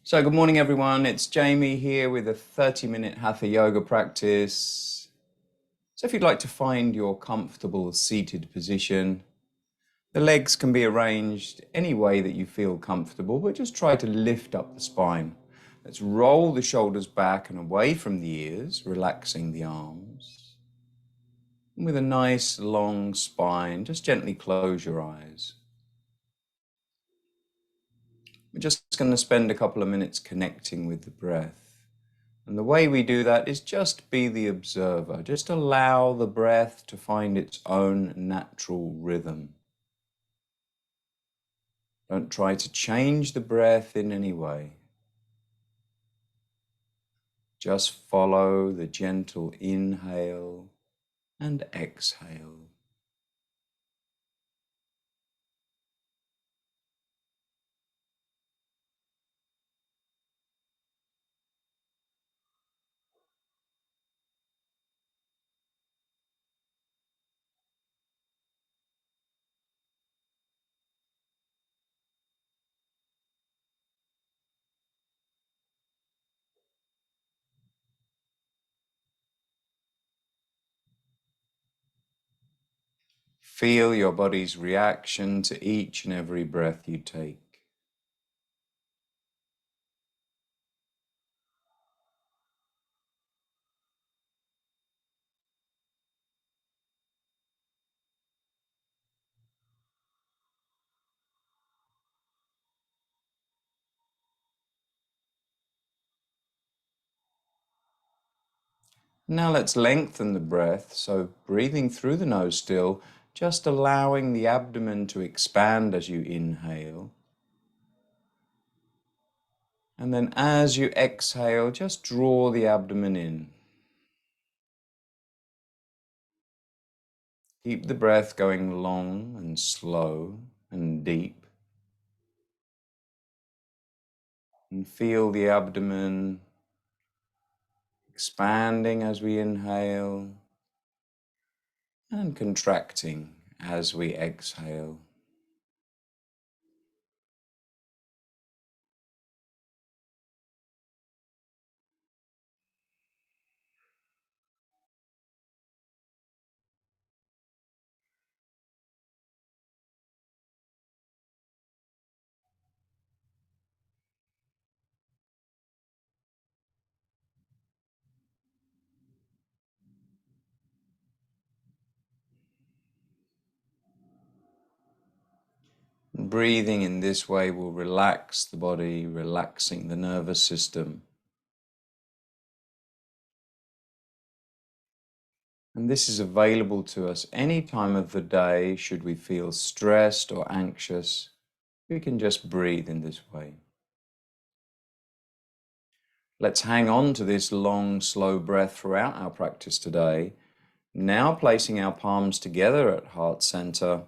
So good morning everyone, it's Jamie here with a 30-minute Hatha yoga practice. So if you'd like to find your comfortable seated position, the legs can be arranged any way that you feel comfortable, but just try to lift up the spine. Let's roll the shoulders back and away from the ears, relaxing the arms. And with a nice long spine, just gently close your eyes. We're just going to spend a couple of minutes connecting with the breath. And the way we do that is just be the observer. Just allow the breath to find its own natural rhythm. Don't try to change the breath in any way. Just follow the gentle inhale and exhale. Feel your body's reaction to each and every breath you take. Now let's lengthen the breath, so breathing through the nose still, just allowing the abdomen to expand as you inhale. And then as you exhale, just draw the abdomen in. Keep the breath going long and slow and deep. And feel the abdomen expanding as we inhale and contracting as we exhale. Breathing in this way will relax the body, relaxing the nervous system. And this is available to us any time of the day. Should we feel stressed or anxious, we can just breathe in this way. Let's hang on to this long, slow breath throughout our practice today. Now placing our palms together at heart center.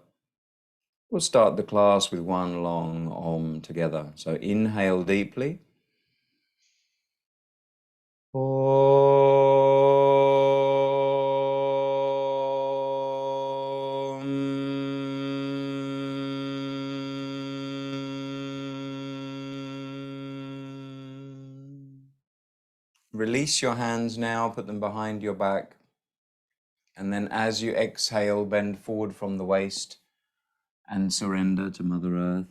We'll start the class with one long Om together. So inhale deeply. Release your hands now, put them behind your back. And then as you exhale, bend forward from the waist and surrender to Mother Earth.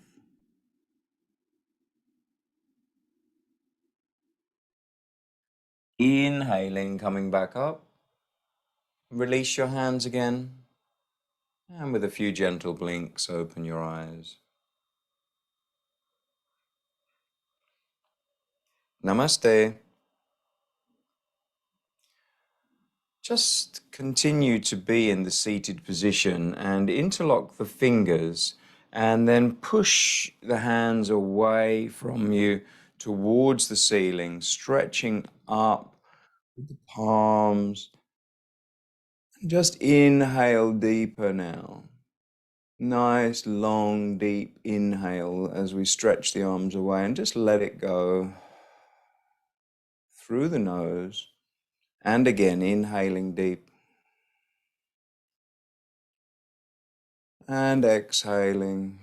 Inhaling, coming back up. Release your hands again. And with a few gentle blinks, open your eyes. Namaste. Just continue to be in the seated position and interlock the fingers and then push the hands away from you towards the ceiling, stretching up with the palms. Just inhale deeper now. Nice, long, deep inhale as we stretch the arms away and just let it go through the nose. And again, inhaling deep. And exhaling.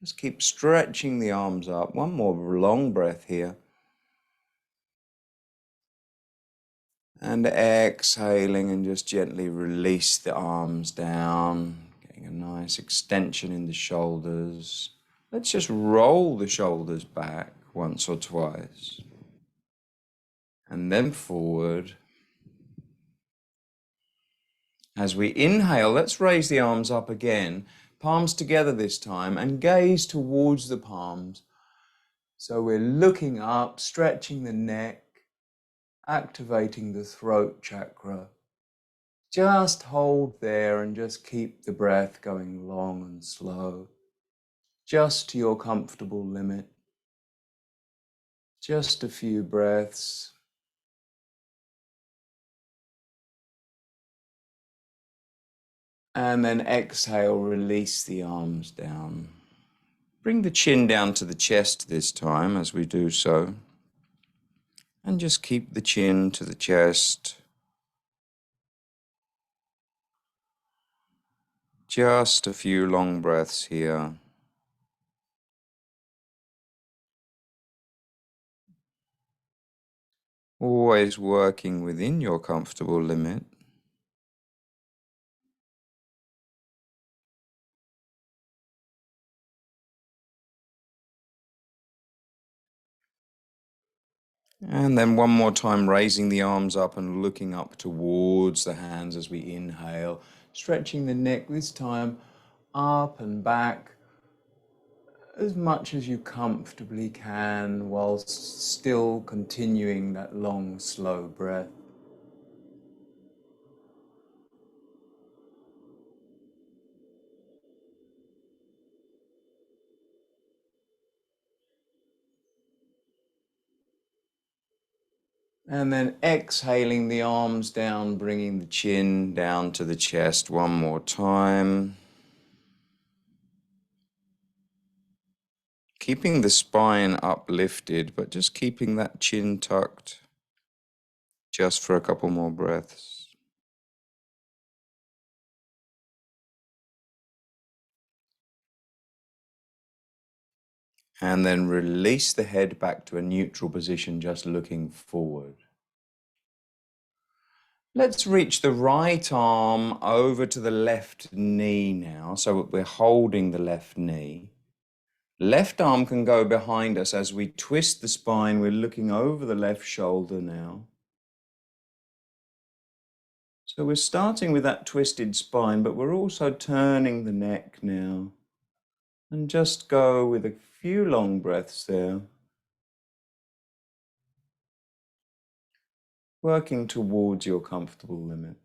Just keep stretching the arms up. One more long breath here. And exhaling, and just gently release the arms down, getting a nice extension in the shoulders. Let's just roll the shoulders back once or twice. And then forward. As we inhale, let's raise the arms up again, palms together this time, and gaze towards the palms. So we're looking up, stretching the neck, activating the throat chakra. Just hold there and just keep the breath going long and slow, just to your comfortable limit. Just a few breaths. And then exhale, release the arms down. Bring the chin down to the chest this time as we do so. And just keep the chin to the chest. Just a few long breaths here. Always working within your comfortable limit. And then one more time, raising the arms up and looking up towards the hands as we inhale. Stretching the neck this time up and back as much as you comfortably can, whilst still continuing that long, slow breath. And then exhaling the arms down, bringing the chin down to the chest one more time. Keeping the spine uplifted, but just keeping that chin tucked just for a couple more breaths. And then release the head back to a neutral position, just looking forward. Let's reach the right arm over to the left knee now. So we're holding the left knee. Left arm can go behind us as we twist the spine. We're looking over the left shoulder now. So we're starting with that twisted spine, but we're also turning the neck now. And just go with a few long breaths there. Working towards your comfortable limit.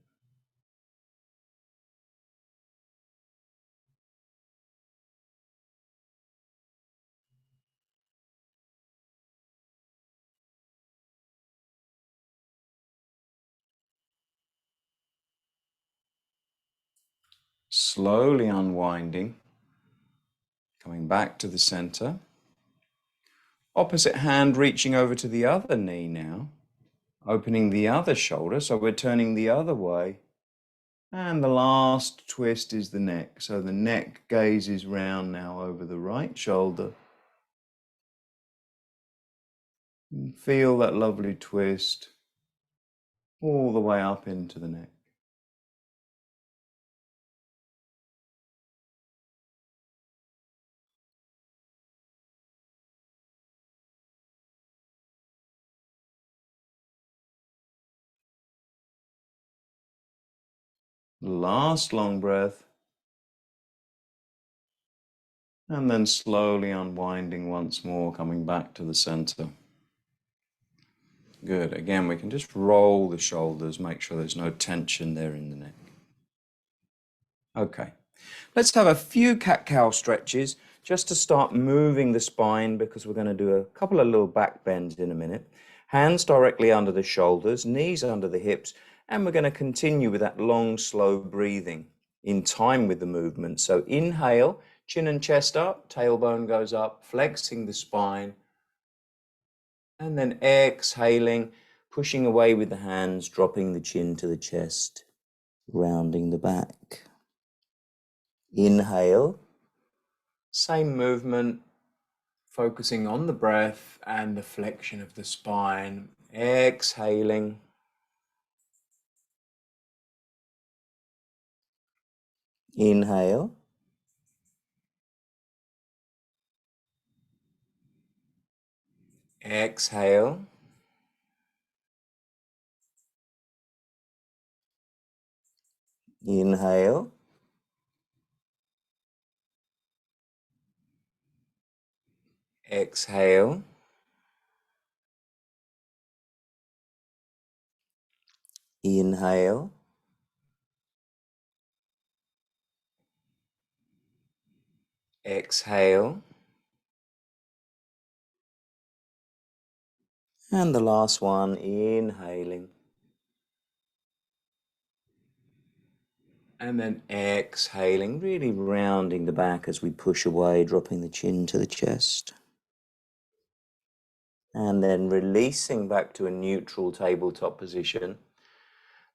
Slowly unwinding, coming back to the center. Opposite hand reaching over to the other knee now, opening the other shoulder, so we're turning the other way. And the last twist is the neck, so the neck gazes round now over the right shoulder. And feel that lovely twist all the way up into the neck. Last long breath. And then slowly unwinding once more, coming back to the center. Good. Again, we can just roll the shoulders, make sure there's no tension there in the neck. Okay. Let's have a few cat-cow stretches just to start moving the spine, because we're going to do a couple of little back bends in a minute. Hands directly under the shoulders, knees under the hips, and we're going to continue with that long, slow breathing in time with the movement. So inhale, chin and chest up, tailbone goes up, flexing the spine. And then exhaling, pushing away with the hands, dropping the chin to the chest, rounding the back. Inhale. Same movement, focusing on the breath and the flexion of the spine. Exhaling. Inhale. Exhale. Inhale. Exhale. Inhale. Exhale. And the last one, inhaling. And then exhaling, really rounding the back as we push away, dropping the chin to the chest. And then releasing back to a neutral tabletop position.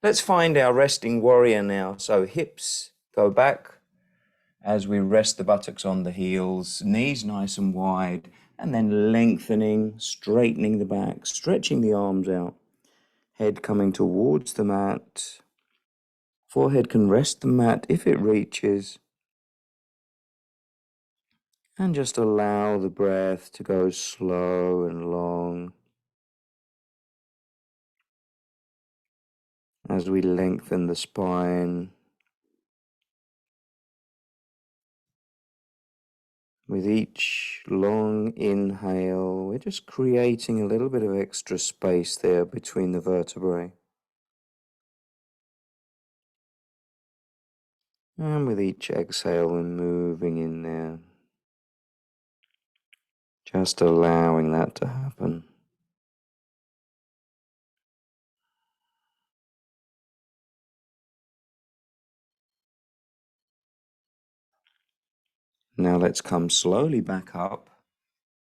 Let's find our resting warrior now. So hips go back as we rest the buttocks on the heels, knees nice and wide, and then lengthening, straightening the back, stretching the arms out. Head coming towards the mat. Forehead can rest the mat if it reaches. And just allow the breath to go slow and long as we lengthen the spine. With each long inhale, we're just creating a little bit of extra space there between the vertebrae. And with each exhale, we're moving in there. Just allowing that to happen. Now let's come slowly back up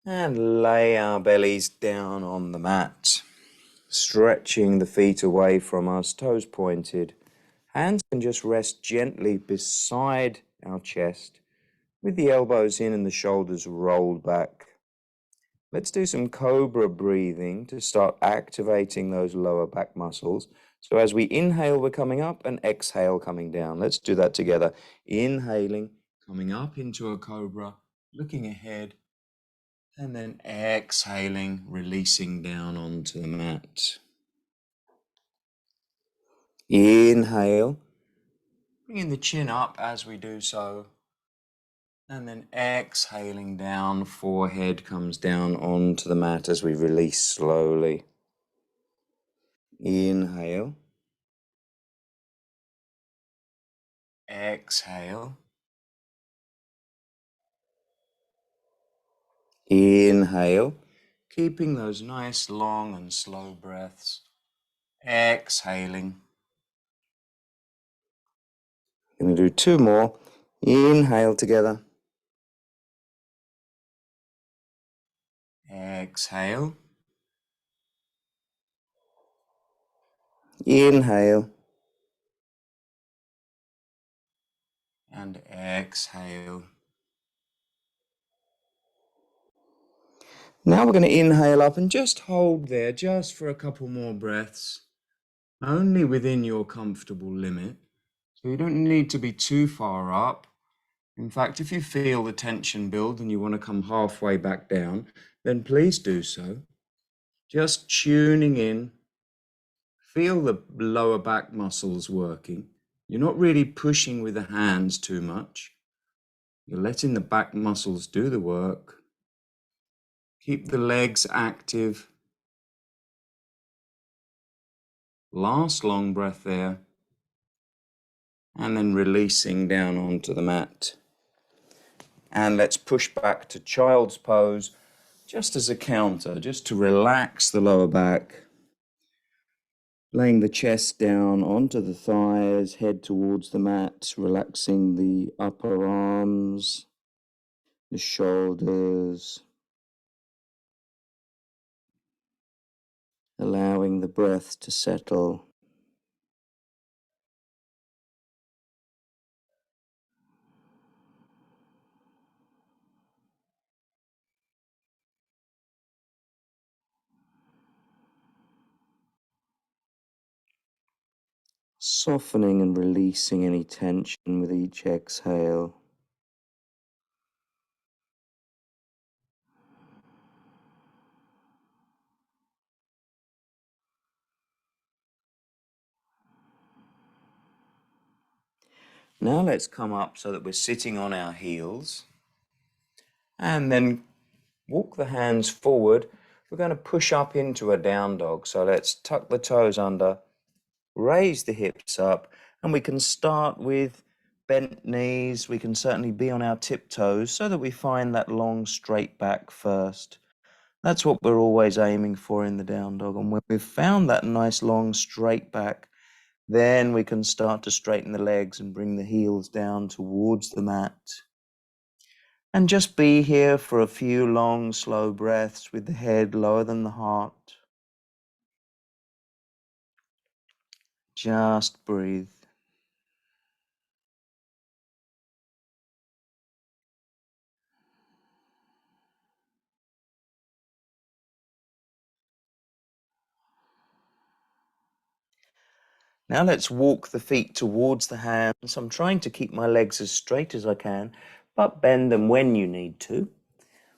and lay our bellies down on the mat. Stretching the feet away from us, toes pointed. Hands can just rest gently beside our chest with the elbows in and the shoulders rolled back. Let's do some cobra breathing to start activating those lower back muscles. So as we inhale, we're coming up, and exhale, coming down. Let's do that together. Inhaling, coming up into a cobra, looking ahead, and then exhaling, releasing down onto the mat. Inhale, bringing the chin up as we do so. And then exhaling down, forehead comes down onto the mat as we release slowly. Inhale. Exhale. Inhale. Keeping those nice long and slow breaths. Exhaling. Going to do two more. Inhale together. Exhale. Inhale. And exhale. Now we're going to inhale up and just hold there just for a couple more breaths. Only within your comfortable limit. So you don't need to be too far up. In fact, if you feel the tension build and you want to come halfway back down, then please do so. Just tuning in. Feel the lower back muscles working. You're not really pushing with the hands too much. You're letting the back muscles do the work. Keep the legs active. Last long breath there. And then releasing down onto the mat. And let's push back to child's pose, just as a counter, just to relax the lower back. Laying the chest down onto the thighs, head towards the mat, relaxing the upper arms, the shoulders, allowing the breath to settle. softening and releasing any tension with each exhale. Now let's come up so that we're sitting on our heels, and then walk the hands forward. We're going to push up into a down dog. So let's tuck the toes under, raise the hips up, and we can start with bent knees. We can certainly be on our tiptoes so that we find that long straight back first. That's what we're always aiming for in the down dog. And when we've found that nice long straight back, then we can start to straighten the legs and bring the heels down towards the mat. And just be here for a few long, slow breaths with the head lower than the heart. Just breathe. Now let's walk the feet towards the hands. I'm trying to keep my legs as straight as I can, but bend them when you need to.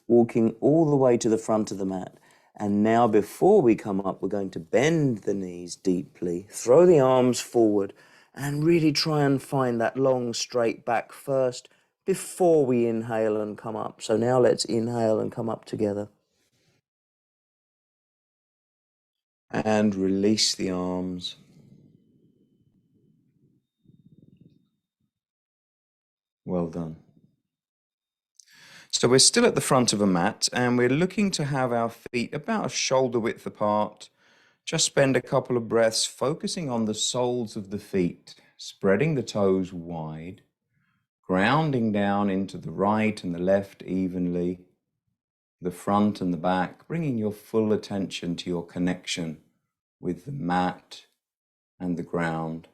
Walking all the way to the front of the mat. And now before we come up, we're going to bend the knees deeply, throw the arms forward, and really try and find that long straight back first before we inhale and come up. So now let's inhale and come up together. And release the arms. Well done. So we're still at the front of a mat, and we're looking to have our feet about a shoulder width apart. Just spend a couple of breaths focusing on the soles of the feet, spreading the toes wide, grounding down into the right and the left evenly, the front and the back, bringing your full attention to your connection with the mat and the ground.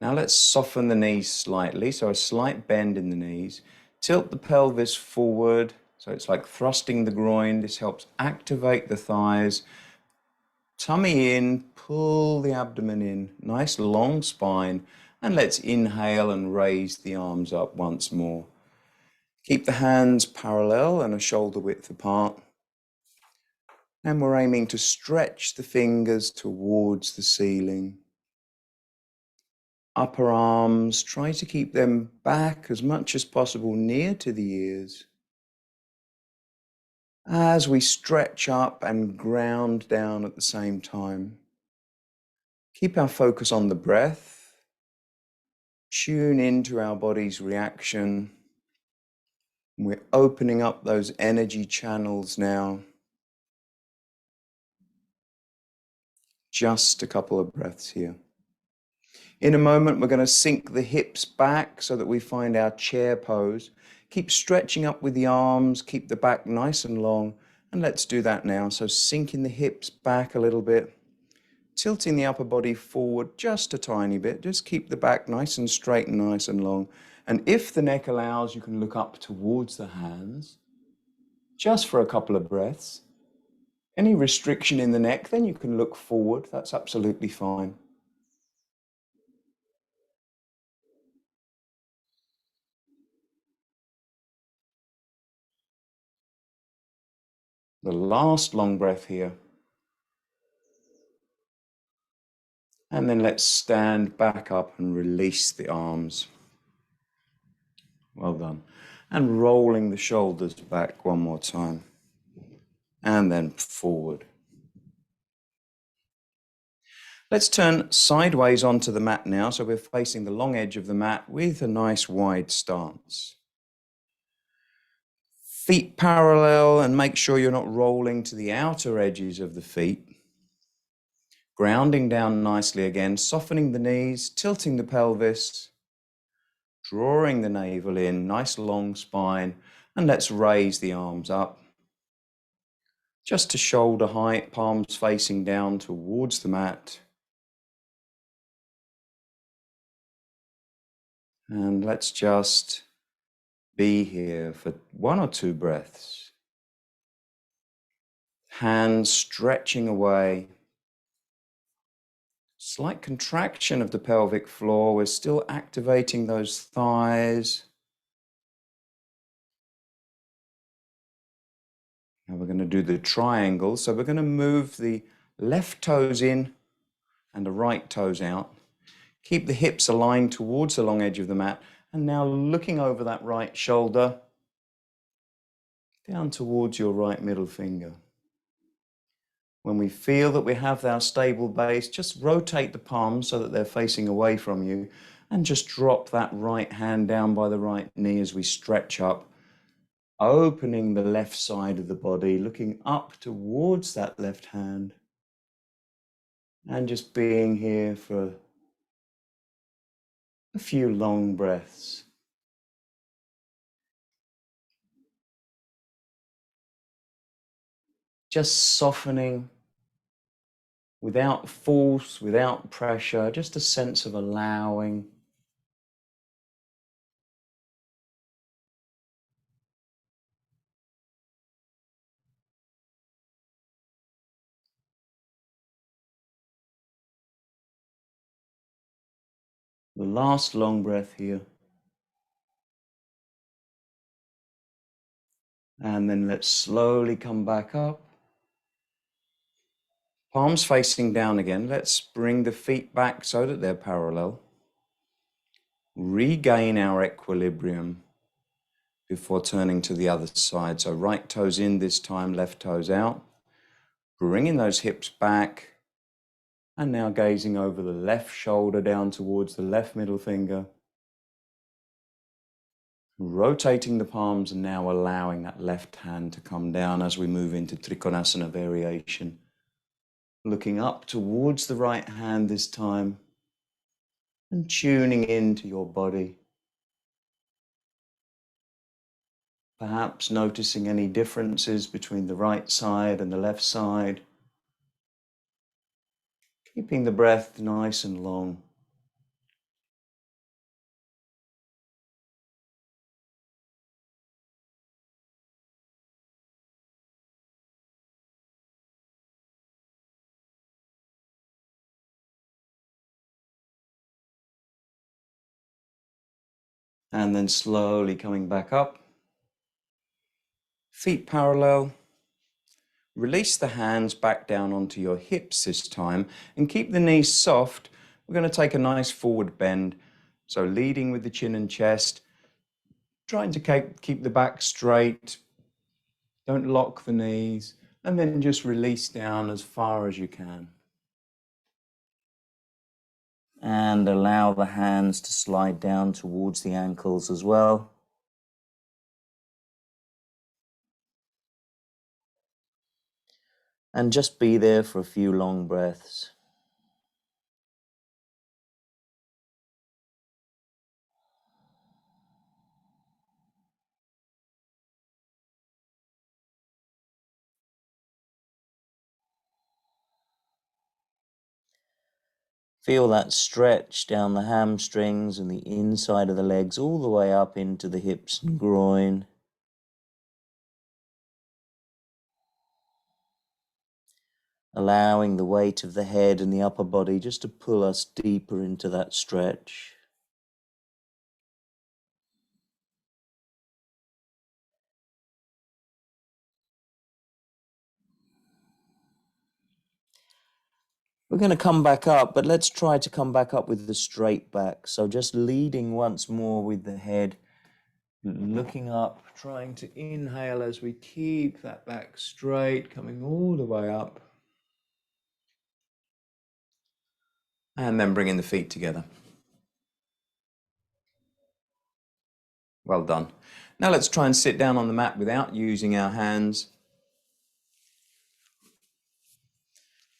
Now let's soften the knees slightly, so a slight bend in the knees. Tilt the pelvis forward, so it's like thrusting the groin. This helps activate the thighs. Tummy in, pull the abdomen in, nice long spine, and let's inhale and raise the arms up once more. Keep the hands parallel and a shoulder width apart. And we're aiming to stretch the fingers towards the ceiling. Upper arms, try to keep them back as much as possible near to the ears. As we stretch up and ground down at the same time. Keep our focus on the breath. Tune into our body's reaction. We're opening up those energy channels now. Just a couple of breaths here. In a moment, we're going to sink the hips back so that we find our chair pose. Keep stretching up with the arms, keep the back nice and long, and let's do that now. So sinking the hips back a little bit, tilting the upper body forward just a tiny bit. Just keep the back nice and straight and nice and long. And if the neck allows, you can look up towards the hands, just for a couple of breaths. Any restriction in the neck, then you can look forward. That's absolutely fine. The last long breath here. And then let's stand back up and release the arms. Well done. And rolling the shoulders back one more time. And then forward. Let's turn sideways onto the mat now. So we're facing the long edge of the mat with a nice wide stance. Feet parallel, and make sure you're not rolling to the outer edges of the feet. Grounding down nicely again, softening the knees, tilting the pelvis, drawing the navel in, nice long spine, and let's raise the arms up. Just to shoulder height, palms facing down towards the mat. And let's just be here for 1 or 2 breaths. Hands stretching away. Slight contraction of the pelvic floor. We're still activating those thighs. Now we're going to do the triangle. So we're going to move the left toes in and the right toes out. Keep the hips aligned towards the long edge of the mat. And now looking over that right shoulder, down towards your right middle finger. When we feel that we have our stable base, just rotate the palms so that they're facing away from you, and just drop that right hand down by the right knee as we stretch up, opening the left side of the body, looking up towards that left hand, and just being here for a few long breaths. Just softening, without force, without pressure, just a sense of allowing. The last long breath here. And then let's slowly come back up. Palms facing down again. Let's bring the feet back so that they're parallel. Regain our equilibrium before turning to the other side. So right toes in this time, left toes out. Bringing those hips back. And now gazing over the left shoulder down towards the left middle finger. Rotating the palms and now allowing that left hand to come down as we move into Trikonasana variation. Looking up towards the right hand this time and tuning into your body. Perhaps noticing any differences between the right side and the left side. Keeping the breath nice and long. And then slowly coming back up. Feet parallel. Release the hands back down onto your hips this time and keep the knees soft. We're going to take a nice forward bend. So leading with the chin and chest, trying to keep the back straight. Don't lock the knees, and then just release down as far as you can. And allow the hands to slide down towards the ankles as well. And just be there for a few long breaths. Feel that stretch down the hamstrings and the inside of the legs all the way up into the hips and groin. Allowing the weight of the head and the upper body just to pull us deeper into that stretch. We're going to come back up, but let's try to come back up with the straight back. So just leading once more with the head, looking up, trying to inhale as we keep that back straight, coming all the way up. And then bringing the feet together. Well done. Now let's try and sit down on the mat without using our hands.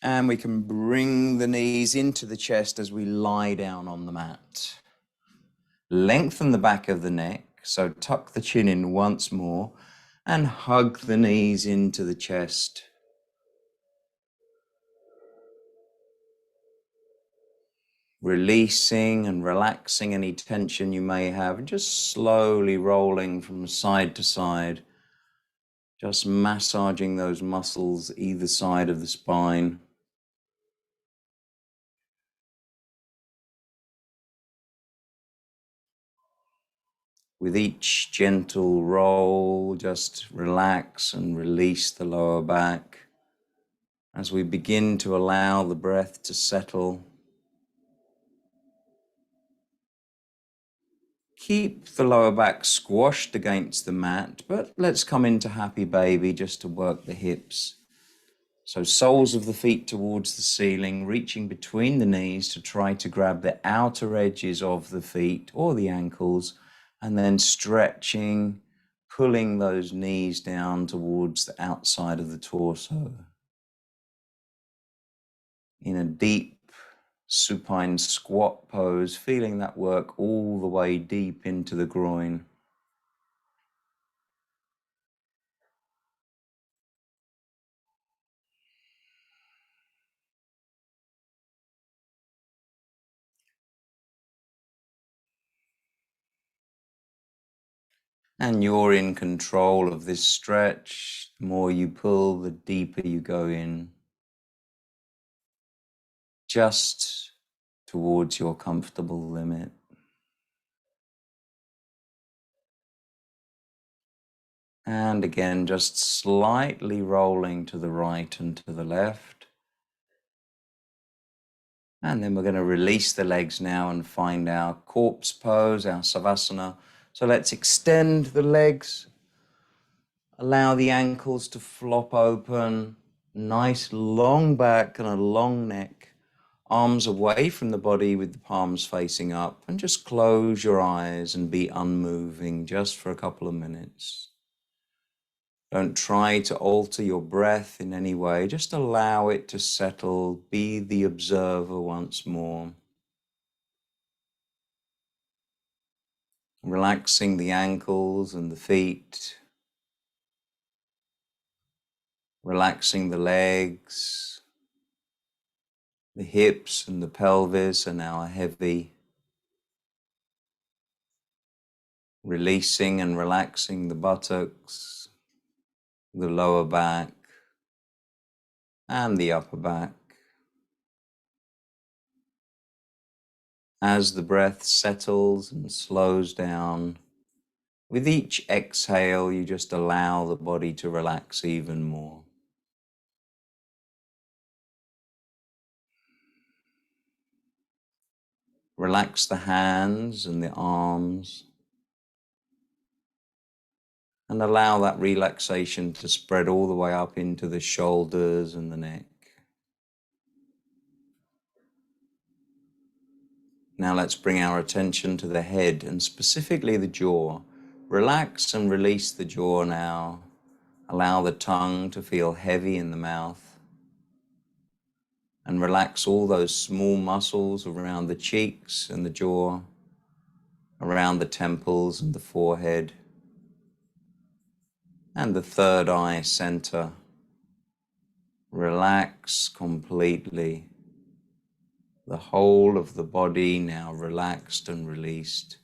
And we can bring the knees into the chest as we lie down on the mat. Lengthen the back of the neck, so tuck the chin in once more and hug the knees into the chest. Releasing and relaxing any tension you may have, and just slowly rolling from side to side, just massaging those muscles either side of the spine. With each gentle roll, just relax and release the lower back as we begin to allow the breath to settle. Keep the lower back squashed against the mat, but let's come into happy baby just to work the hips. So soles of the feet towards the ceiling, reaching between the knees to try to grab the outer edges of the feet or the ankles, and then stretching, pulling those knees down towards the outside of the torso. In a deep supine squat pose, feeling that work all the way deep into the groin. And you're in control of this stretch. The more you pull, the deeper you go in, just towards your comfortable limit. And again, just slightly rolling to the right and to the left. And then we're going to release the legs now and find our corpse pose, our Savasana. So let's extend the legs. Allow the ankles to flop open. Nice long back and a long neck. Arms away from the body with the palms facing up. And just close your eyes and be unmoving just for a couple of minutes. Don't try to alter your breath in any way. Just allow it to settle. Be the observer once more. Relaxing the ankles and the feet. Relaxing the legs. The hips and the pelvis are now heavy. Releasing and relaxing the buttocks, the lower back, and the upper back. As the breath settles and slows down, with each exhale, you just allow the body to relax even more. Relax the hands and the arms, and allow that relaxation to spread all the way up into the shoulders and the neck. Now let's bring our attention to the head and specifically the jaw. Relax and release the jaw now. Allow the tongue to feel heavy in the mouth. And relax all those small muscles around the cheeks and the jaw, around the temples and the forehead, and the third eye center. Relax completely. The whole of the body now relaxed and released.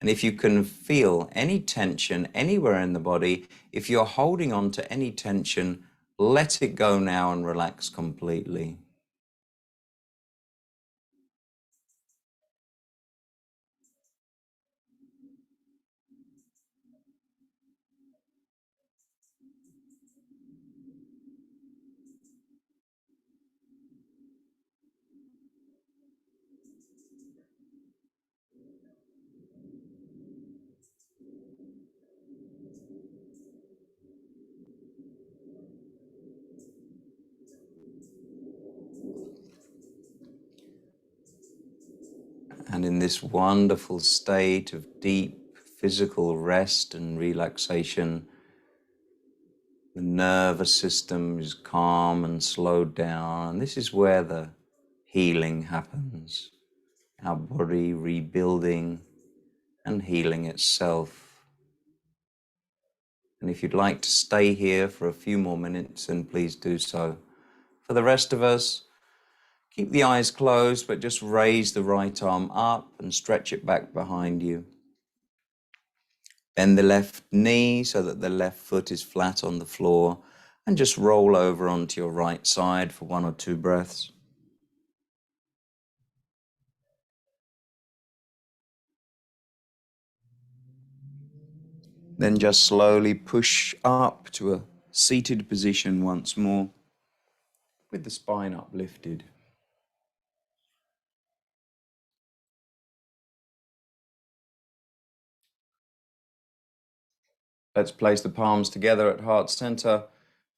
And if you can feel any tension anywhere in the body, if you're holding on to any tension, let it go now and relax completely. And in this wonderful state of deep physical rest and relaxation, the nervous system is calm and slowed down. And this is where the healing happens. Our body rebuilding and healing itself. And if you'd like to stay here for a few more minutes, then please do so. For the rest of us, keep the eyes closed, but just raise the right arm up and stretch it back behind you. Bend the left knee so that the left foot is flat on the floor, and just roll over onto your right side for 1 or 2 breaths. Then just slowly push up to a seated position once more with the spine uplifted. Let's place the palms together at heart center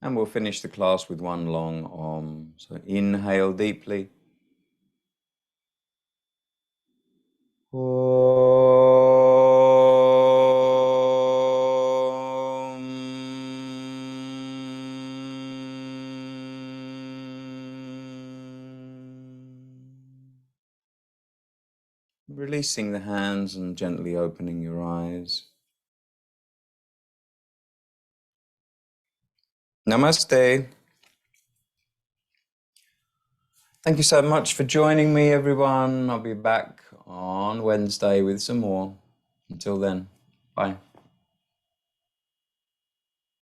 and we'll finish the class with one long Om. So inhale deeply. Releasing the hands and gently opening your eyes. Namaste. Thank you so much for joining me, everyone. I'll be back on Wednesday with some more. Until then, bye.